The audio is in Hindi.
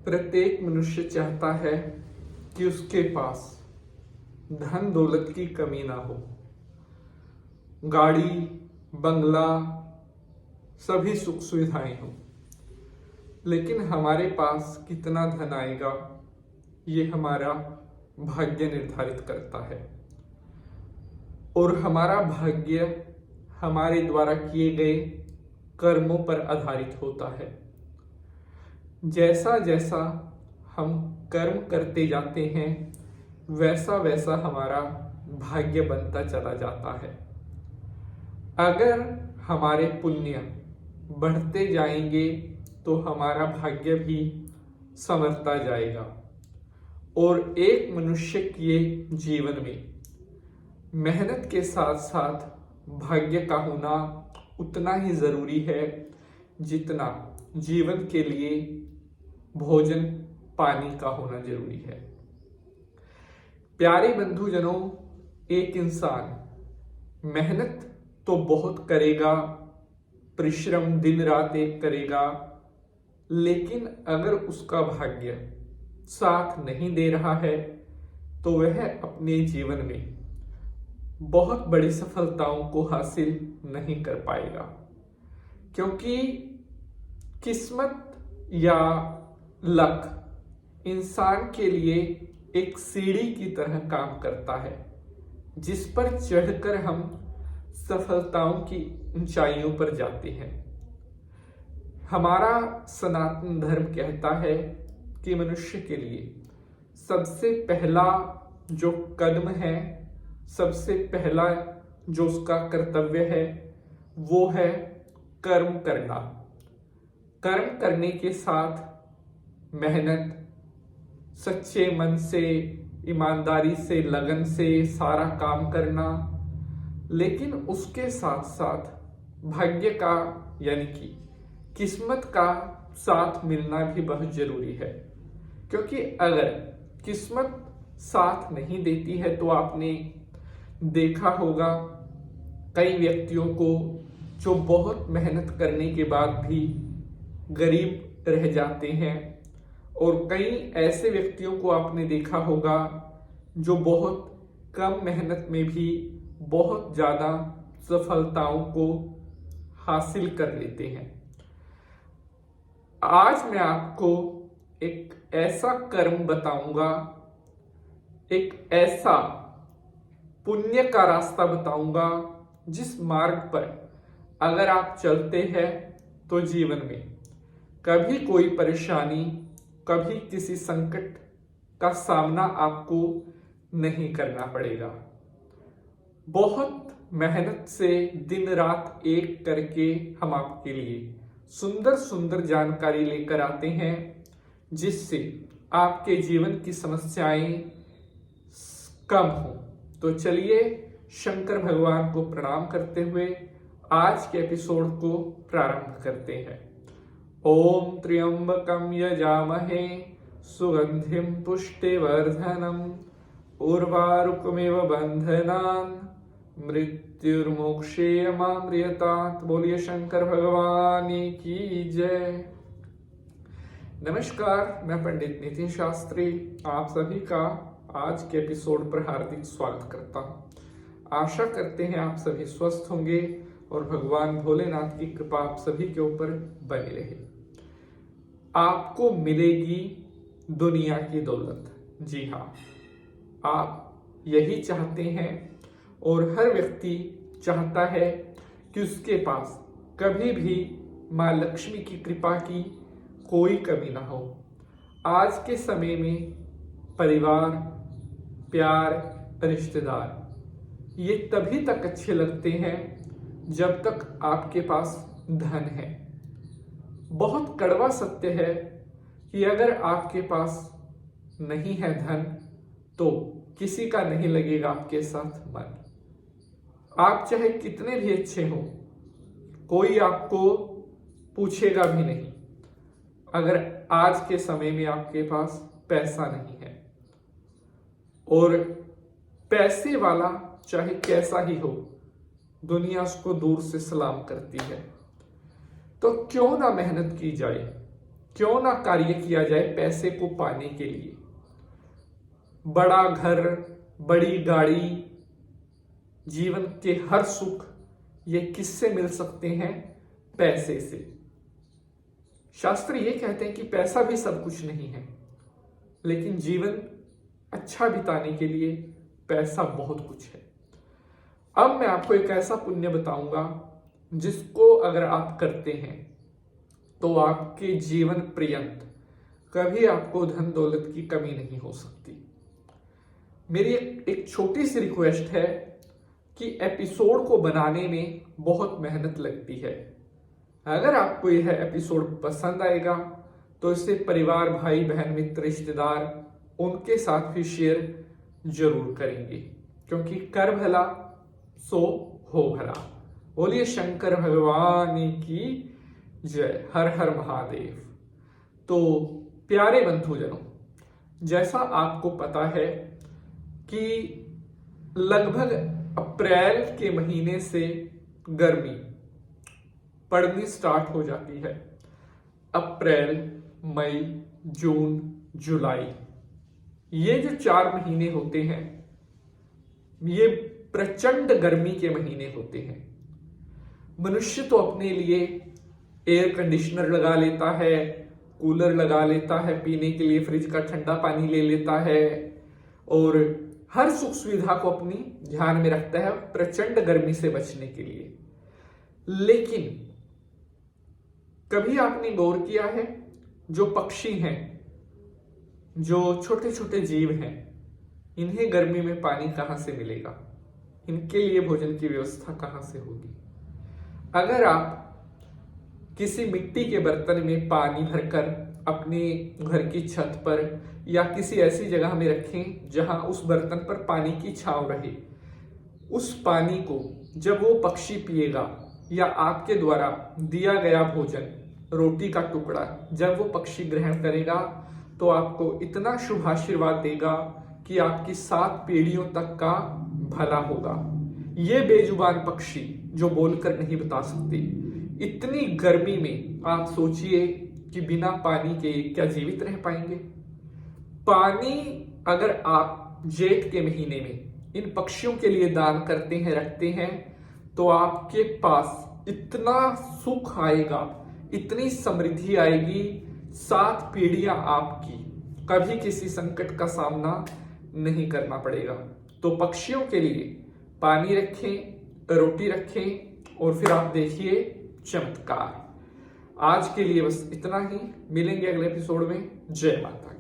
प्रत्येक मनुष्य चाहता है कि उसके पास धन दौलत की कमी ना हो, गाड़ी बंगला सभी सुख सुविधाएं हों। लेकिन हमारे पास कितना धन आएगा ये हमारा भाग्य निर्धारित करता है, और हमारा भाग्य हमारे द्वारा किए गए कर्मों पर आधारित होता है। जैसा जैसा हम कर्म करते जाते हैं वैसा वैसा हमारा भाग्य बनता चला जाता है। अगर हमारे पुण्य बढ़ते जाएंगे तो हमारा भाग्य भी संवरता जाएगा, और एक मनुष्य के जीवन में मेहनत के साथ साथ भाग्य का होना उतना ही जरूरी है जितना जीवन के लिए भोजन पानी का होना जरूरी है। प्यारे बंधुजनों, एक इंसान मेहनत तो बहुत करेगा, परिश्रम दिन रात एक करेगा, लेकिन अगर उसका भाग्य साथ नहीं दे रहा है तो वह अपने जीवन में बहुत बड़ी सफलताओं को हासिल नहीं कर पाएगा, क्योंकि किस्मत या लक इंसान के लिए एक सीढ़ी की तरह काम करता है, जिस पर चढ़कर हम सफलताओं की ऊंचाइयों पर जाते हैं। हमारा सनातन धर्म कहता है कि मनुष्य के लिए सबसे पहला जो कदम है, सबसे पहला जो उसका कर्तव्य है वो है कर्म करना। कर्म करने के साथ मेहनत, सच्चे मन से, ईमानदारी से, लगन से सारा काम करना, लेकिन उसके साथ साथ भाग्य का यानी कि किस्मत का साथ मिलना भी बहुत जरूरी है। क्योंकि अगर किस्मत साथ नहीं देती है तो आपने देखा होगा कई व्यक्तियों को जो बहुत मेहनत करने के बाद भी गरीब रह जाते हैं, और कई ऐसे व्यक्तियों को आपने देखा होगा जो बहुत कम मेहनत में भी बहुत ज्यादा सफलताओं को हासिल कर लेते हैं। आज मैं आपको एक ऐसा कर्म बताऊंगा, एक ऐसा पुण्य का रास्ता बताऊंगा जिस मार्ग पर अगर आप चलते हैं तो जीवन में कभी कोई परेशानी, कभी किसी संकट का सामना आपको नहीं करना पड़ेगा। बहुत मेहनत से दिन रात एक करके हम आपके लिए सुंदर सुंदर जानकारी लेकर आते हैं, जिससे आपके जीवन की समस्याएं कम हो। तो चलिए शंकर भगवान को प्रणाम करते हुए आज के एपिसोड को प्रारंभ करते हैं। ओम त्र्यंबकं यजामहे सुगंधिं पुष्टिवर्धनम् उर्वारुकमिव बंधनान् मृत्युर्मोक्षेयमामृतात्। बोलिए शंकर भगवान की जय। नमस्कार, मैं पंडित नितिन शास्त्री आप सभी का आज के एपिसोड पर हार्दिक स्वागत करता हूं। आशा करते हैं आप सभी स्वस्थ होंगे और भगवान भोलेनाथ की कृपा आप सभी के ऊपर बनी रहे। आपको मिलेगी दुनिया की दौलत। जी हाँ, आप यही चाहते हैं और हर व्यक्ति चाहता है कि उसके पास कभी भी माँ लक्ष्मी की कृपा की कोई कमी ना हो। आज के समय में परिवार, प्यार, रिश्तेदार ये तभी तक अच्छे लगते हैं जब तक आपके पास धन है। बहुत कड़वा सत्य है कि अगर आपके पास नहीं है धन तो किसी का नहीं लगेगा आपके साथ मन। आप चाहे कितने भी अच्छे हो, कोई आपको पूछेगा भी नहीं अगर आज के समय में आपके पास पैसा नहीं है। और पैसे वाला चाहे कैसा ही हो, दुनिया उसको दूर से सलाम करती है। तो क्यों ना मेहनत की जाए, क्यों ना कार्य किया जाए पैसे को पाने के लिए। बड़ा घर, बड़ी गाड़ी, जीवन के हर सुख ये किससे मिल सकते हैं? पैसे से। शास्त्र ये कहते हैं कि पैसा भी सब कुछ नहीं है, लेकिन जीवन अच्छा बिताने के लिए पैसा बहुत कुछ है। अब मैं आपको एक ऐसा पुण्य बताऊंगा जिसको अगर आप करते हैं तो आपके जीवन पर्यंत कभी आपको धन दौलत की कमी नहीं हो सकती। मेरी एक छोटी सी रिक्वेस्ट है कि एपिसोड को बनाने में बहुत मेहनत लगती है। अगर आपको यह एपिसोड पसंद आएगा तो इसे परिवार, भाई बहन, मित्र, रिश्तेदार उनके साथ भी शेयर जरूर करेंगे, क्योंकि कर भला सो हो भला। बोलिए शंकर भगवान की जय। हर हर महादेव। तो प्यारे बंधुजनों, जैसा आपको पता है कि लगभग अप्रैल के महीने से गर्मी पड़नी स्टार्ट हो जाती है। अप्रैल, मई, जून, जुलाई, ये जो 4 महीने होते हैं ये प्रचंड गर्मी के महीने होते हैं। मनुष्य तो अपने लिए एयर कंडीशनर लगा लेता है, कूलर लगा लेता है, पीने के लिए फ्रिज का ठंडा पानी ले लेता है और हर सुख सुविधा को अपनी ध्यान में रखता है प्रचंड गर्मी से बचने के लिए। लेकिन कभी आपने गौर किया है, जो पक्षी हैं, जो छोटे छोटे जीव हैं, इन्हें गर्मी में पानी कहां से मिलेगा? इनके लिए भोजन की व्यवस्था कहां से होगी? अगर आप किसी मिट्टी के बर्तन में पानी भरकर अपने घर की छत पर या किसी ऐसी जगह में रखें जहां उस बर्तन पर पानी की छांव रहे, उस पानी को जब वो पक्षी पिएगा या आपके द्वारा दिया गया भोजन, रोटी का टुकड़ा जब वो पक्षी ग्रहण करेगा तो आपको इतना शुभ आशीर्वाद देगा कि आपकी 7 पीढ़ियों तक का भला होगा। ये बेजुबान पक्षी जो बोलकर नहीं बता सकते, इतनी गर्मी में आप सोचिए कि बिना पानी के क्या जीवित रह पाएंगे? पानी अगर आप जेठ के महीने में इन पक्षियों के लिए दान करते हैं, रखते हैं, तो आपके पास इतना सुख आएगा, इतनी समृद्धि आएगी, 7 पीढ़ियां आपकी कभी किसी संकट का सामना नहीं करना पड़ेगा। तो पक्षियों के लिए पानी रखें, रोटी रखें और फिर आप देखिए चमत्कार। आज के लिए बस इतना ही। मिलेंगे अगले एपिसोड में। जय माता।